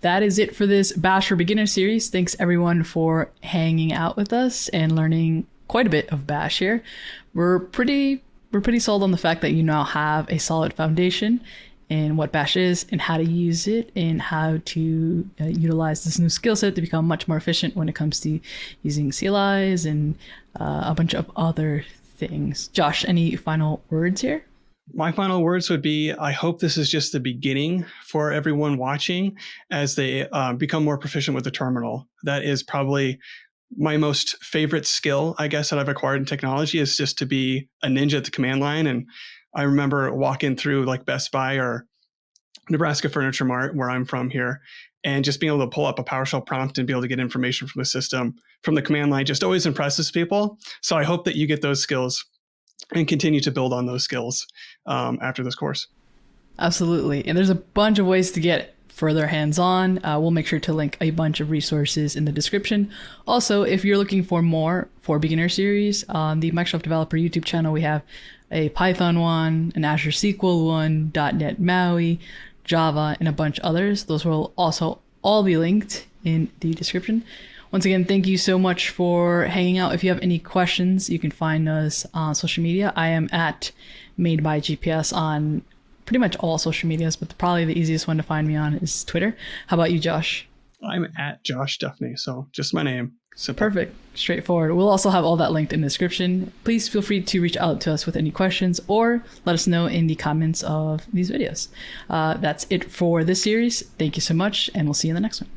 that is it for this Bash for Beginner series. Thanks everyone for hanging out with us and learning quite a bit of Bash here. We're pretty sold on the fact that you now have a solid foundation in what Bash is and how to use it and how to utilize this new skill set to become much more efficient when it comes to using CLIs and a bunch of other things. Josh, any final words here? My final words would be, I hope this is just the beginning for everyone watching as they become more proficient with the terminal. That is probably my most favorite skill, I guess, that I've acquired in technology, is just to be a ninja at the command line. And I remember walking through like Best Buy or Nebraska Furniture Mart, where I'm from here, and just being able to pull up a PowerShell prompt and be able to get information from the system, from the command line, just always impresses people. So I hope that you get those skills and continue to build on those skills after this course. Absolutely. And there's a bunch of ways to get further hands-on. We'll make sure to link a bunch of resources in the description. Also, if you're looking for more for beginner series, on the Microsoft Developer YouTube channel, we have a Python one, an Azure SQL one, .NET MAUI, Java, and a bunch others. Those will also all be linked in the description. Once again, thank you so much for hanging out. If you have any questions, you can find us on social media. I am at Made by GPS on pretty much all social medias, but probably the easiest one to find me on is Twitter. How about you, Josh? I'm at Josh Duffney, so just my name. Simple. Perfect. Straightforward. We'll also have all that linked in the description. Please feel free to reach out to us with any questions or let us know in the comments of these videos. That's it for this series. Thank you so much, and we'll see you in the next one.